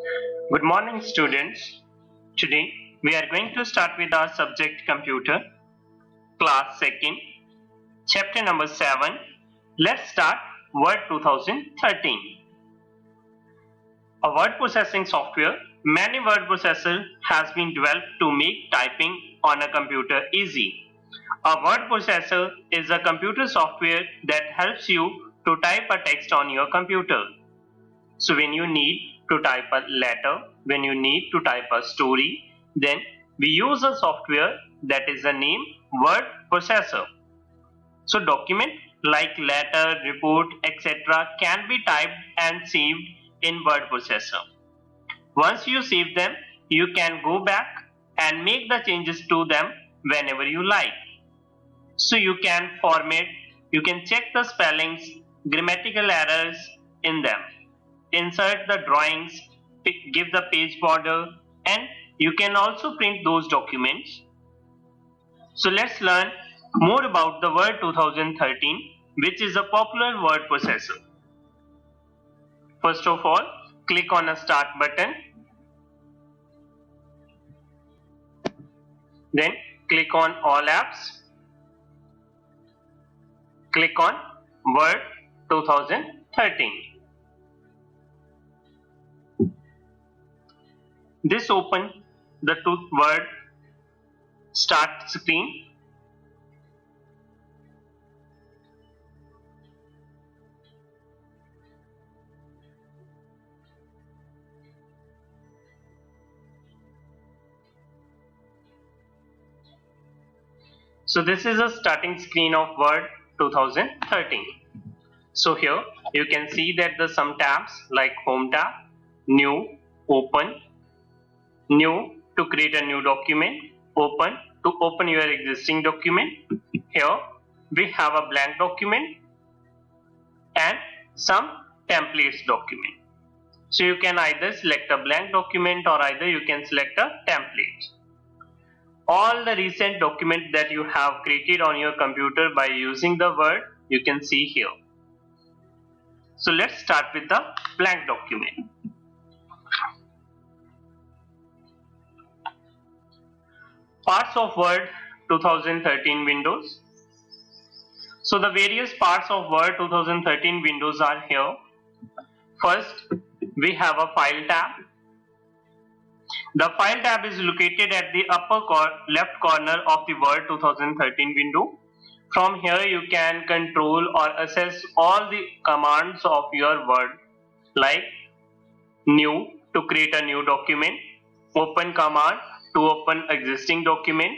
Good morning, students. Today we are going to start with our subject computer, class 2nd, chapter number 7. Let's start Word 2013. A word processing software. Many word processor has been developed to make typing on a computer easy. A word processor is a computer software that helps you to type a text on your computer. So when you need to type a letter, when you need to type a story, then we use a software that is the name word processor. So document like letter, report, etc. can be typed and saved in word processor. Once you save them, you can go back and make the changes to them whenever you like. So you can format, you can check the spellings, grammatical errors in them, insert the drawings, give the page border, and you can also print those documents. So let's learn more about the Word 2013, which is a popular word processor. First of all, click on a Start button. Then click on All Apps. Click on Word 2013. This opens the Word Start screen. So this is a starting screen of Word 2013. So here you can see that the some tabs like Home tab, New, Open, New to create a new document, Open to open your existing document. Here we have a blank document and some templates document. So you can either select a blank document or either you can select a template. All the recent documents that you have created on your computer by using the Word, you can see here. So let's start with the blank document. Parts of Word 2013 windows. So the various parts of Word 2013 windows are here. First, we have a File tab. The File tab is located at the upper left corner of the Word 2013 window. From here you can control or access all the commands of your Word, like New to create a new document, Open command to open existing document,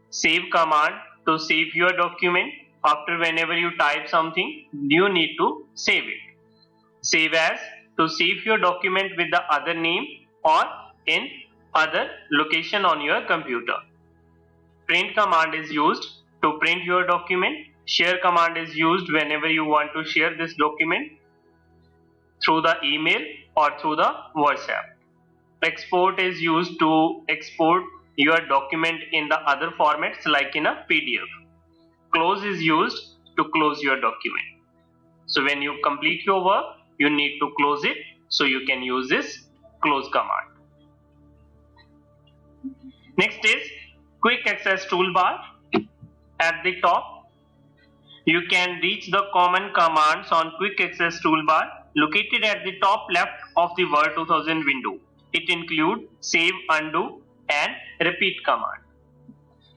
Save command to save your document. After whenever you type something, you need to save it. Save as to save your document with the other name or in other location on your computer. Print command is used to print your document. Share command is used whenever you want to share this document through the email or through the WhatsApp. Export is used to export your document in the other formats like in a PDF. Close is used to close your document. So when you complete your work, you need to close it, so you can use this close command. Next is Quick Access toolbar. At the top, you can reach the common commands on Quick Access toolbar located at the top left of the Word 2000 window. It includes Save, Undo and Repeat command.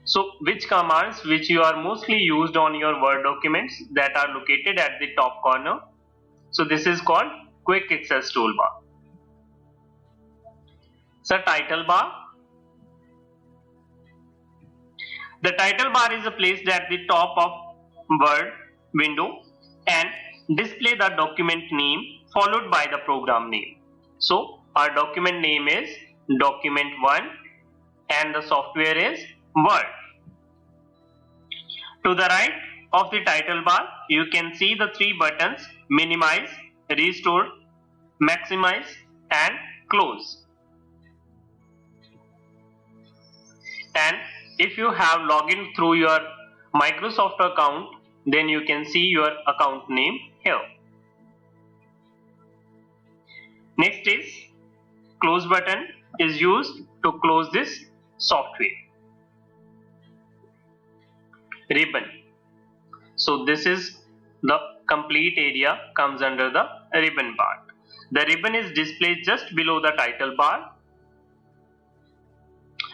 So which commands which you are mostly used on your Word documents that are located at the top corner. So this is called Quick Access toolbar. So title bar. The title bar is placed at the top of Word window and display the document name followed by the program name. So our document name is document 1 and the software is Word. To the right of the title bar, you can see the three buttons: minimize, restore, maximize and close. And if you have logged in through your Microsoft account, then you can see your account name here. Next is close button is used to close this software. Ribbon. So this is the complete area comes under the ribbon part. The ribbon is displayed just below the title bar.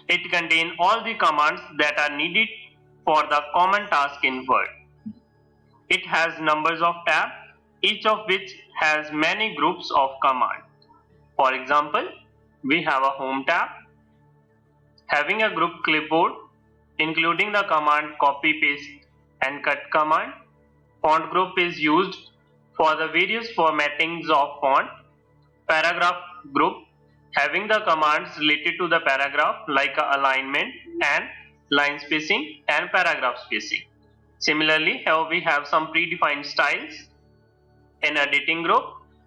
It contains all the commands that are needed for the common task in Word. It has numbers of tabs, each of which has many groups of commands. For example, we have a Home tab having a group clipboard including the command copy, paste and cut command. Font group is used for the various formattings of font. Paragraph group having the commands related to the paragraph like alignment and line spacing and paragraph spacing. Similarly, here we have some predefined styles. In editing group,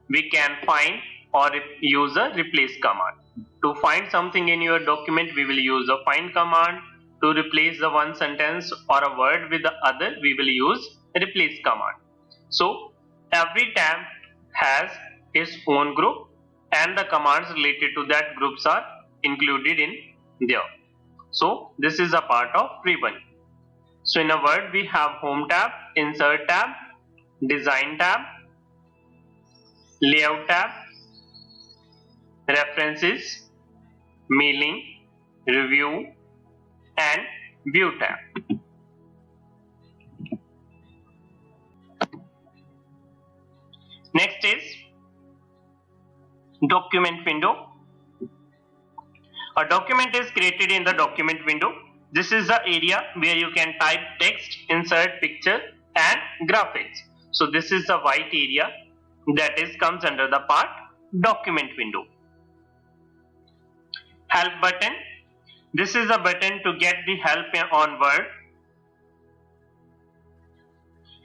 we can find or use a replace command. To find something in your document, we will use a find command. To replace the one sentence or a word with the other, we will use replace command. So every tab has its own group and the commands related to that groups are included in there. So this is a part of ribbon. So in a word, we have Home tab, Insert tab, Design tab, Layout tab, References, Mailing, Review and View tab. Next is document window. A document is created in the document window. This is the area where you can type text, insert picture and graphics. So this is the white area that comes under the part document window. Help button. This is a button to get the help on Word.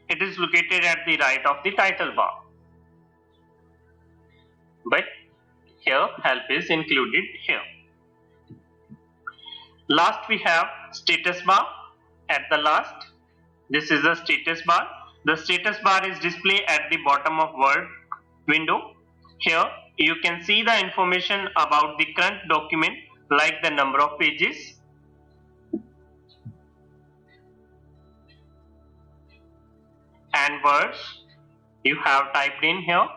It is located at the right of the title bar. But here help is included here. Last we have status bar at the last. This is the status bar. The status bar is displayed at the bottom of Word window. Here you can see the information about the current document like the number of pages, and words you have typed in here,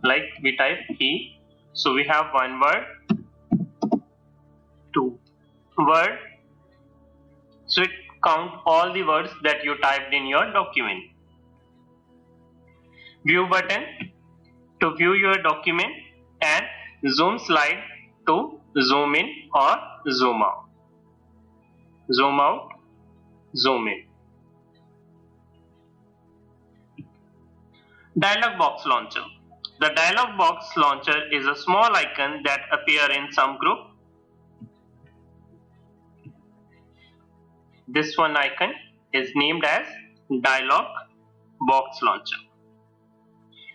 like we type E. So we have one word, two word. So it counts all the words that you typed in your document. View button to view your document, and zoom slide to zoom in or zoom out. Zoom out, zoom in. Dialog box launcher. The dialog box launcher is a small icon that appears in some group. This one icon is named as dialog box launcher.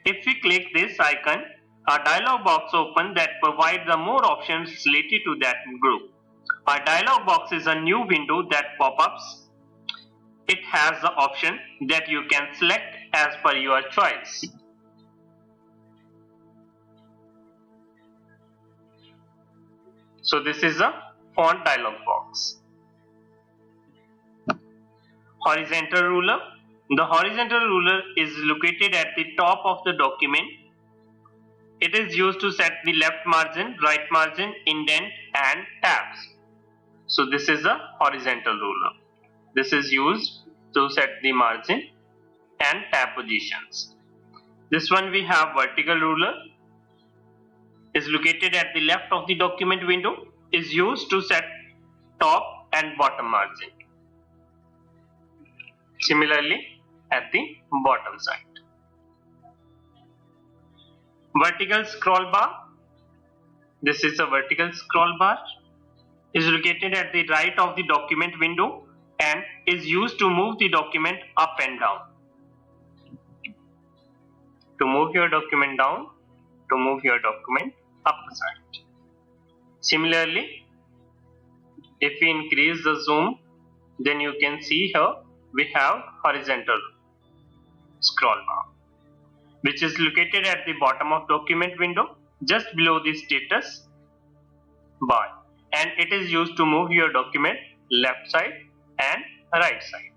If we click this icon, a dialog box opens that provides the more options related to that group. A dialog box is a new window that pop-ups. It has the option that you can select as per your choice. So this is a font dialog box. Horizontal ruler. The horizontal ruler is located at the top of the document. It is used to set the left margin, right margin, indent and tabs. So this is a horizontal ruler. This is used to set the margin and tab positions. This one we have vertical ruler, is located at the left of the document window, is used to set top and bottom margin. Similarly at the bottom side. Vertical scroll bar. This is a vertical scroll bar, is located at the right of the document window and is used to move the document up and down. To move your document down, to move your document up the side. Similarly, if we increase the zoom, then you can see here we have horizontal scroll bar, which is located at the bottom of document window just below the status bar, and it is used to move your document left side and right side.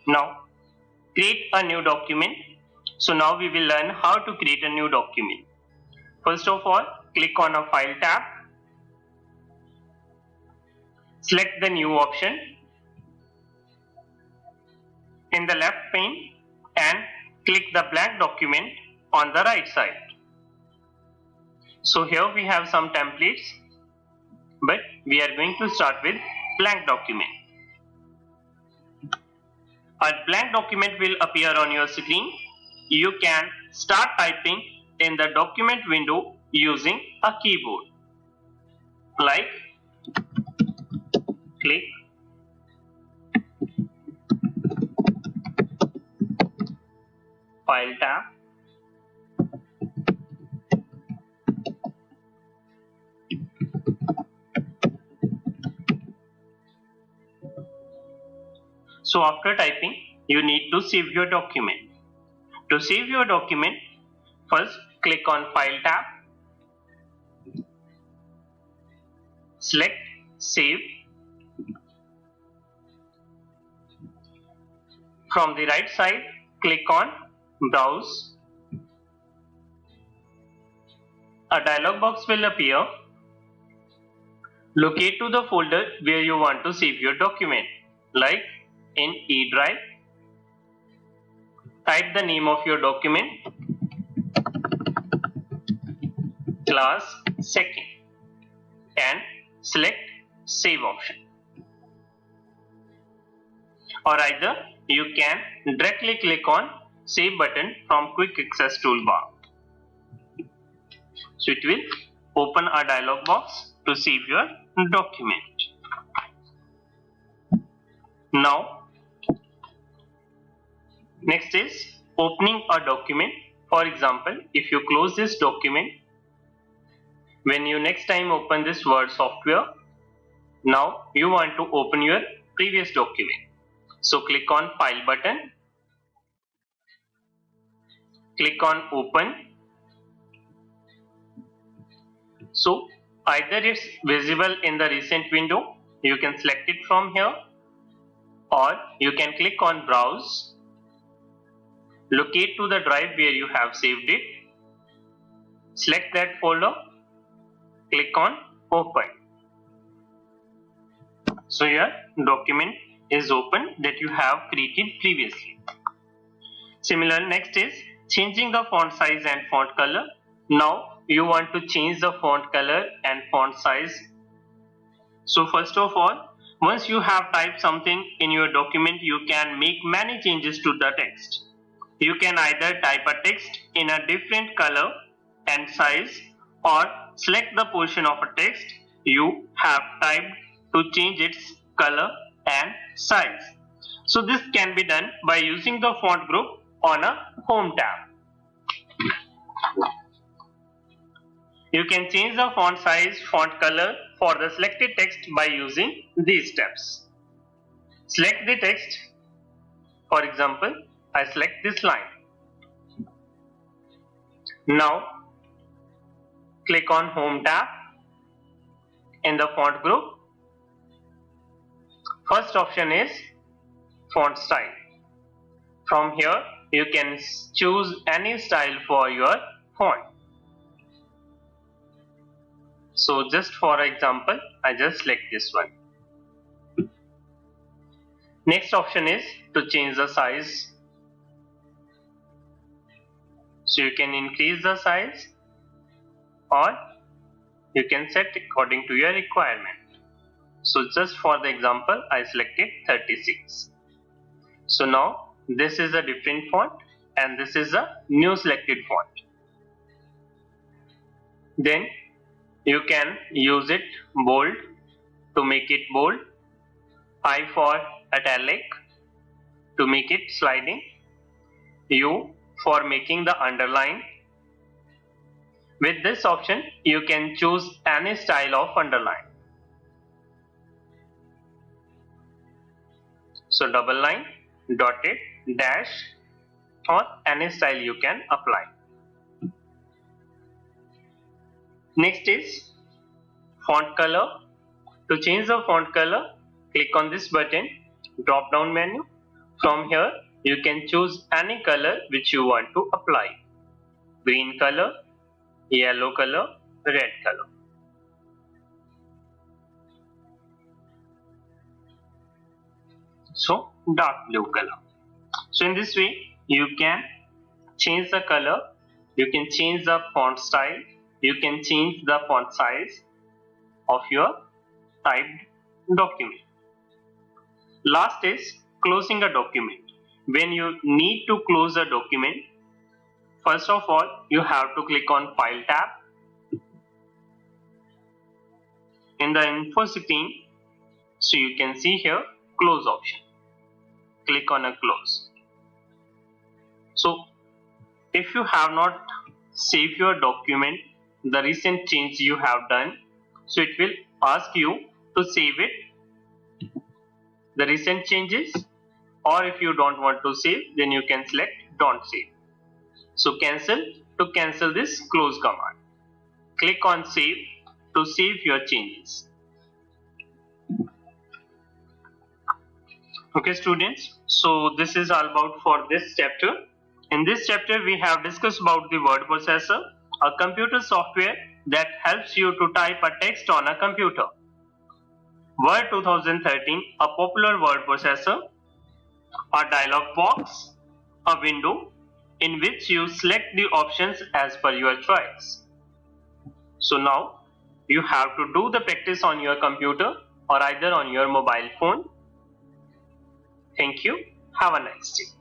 Now create a new document. So now we will learn how to create a new document. First of all, click on a file tab, select the new option in the left pane and click the blank document on the right side. So here we have some templates, but we are going to start with blank document. A blank document will appear on your screen. You can start typing in the document window using a keyboard, like click, file tab, so after typing you need to save your document. To save your document, first click on file tab, select save. From the right side, click on browse. A dialog box will appear. Locate to the folder where you want to save your document, like in E drive. Type the name of your document, class second, and select save option. Or either you can directly click on save button from quick access toolbar. So it will open a dialog box to save your document. Now next is opening a document. For example, if you close this document, when you next time open this Word software, now you want to open your previous document. So click on file button, click on open. So either it's visible in the recent window, you can select it from here, or you can click on browse, locate to the drive where you have saved it, select that folder, click on open. So your document is open that you have created previously. Similar, next is changing the font size and font color. Now you want to change the font color and font size. So first of all, once you have typed something in your document, you can make many changes to the text. You can either type a text in a different color and size, or select the portion of a text you have typed to change its color and size. So this can be done by using the font group on a home tab. You can change the font size, font color for the selected text by using these steps. Select the text. For example, I select this line. Now click on home tab. In the font group, first option is font style. From here you can choose any style for your font. So just for example, I just select this one. Next option is to change the size. So you can increase the size, or you can set according to your requirement. So just for the example, I selected 36. So now this is a different font and this is a new selected font. Then you can use it bold to make it bold, I for italic to make it sliding, U for making the underline. With this option you can choose any style of underline. So double line, dotted, dash, or any style you can apply. Next is font color. To change the font color, click on this button, drop down menu. From here, you can choose any color which you want to apply. Green color, yellow color, red color. So dark blue color. So in this way, you can change the color, you can change the font style, you can change the font size of your typed document. Last is closing a document. When you need to close a document, first of all, you have to click on File tab. In the info setting, so you can see here close option. Click on a close. So if you have not saved your document, the recent change you have done, so it will ask you to save it, the recent changes, or if you don't want to save, then you can select don't save. So cancel. To cancel this, close command. Click on save to save your changes. Okay students, so this is all about for this chapter. In this chapter we have discussed about the word processor, a computer software that helps you to type a text on a computer. Word 2013, a popular word processor, a dialog box, a window in which you select the options as per your choice. So now you have to do the practice on your computer or either on your mobile phone. Thank you. Have a nice day.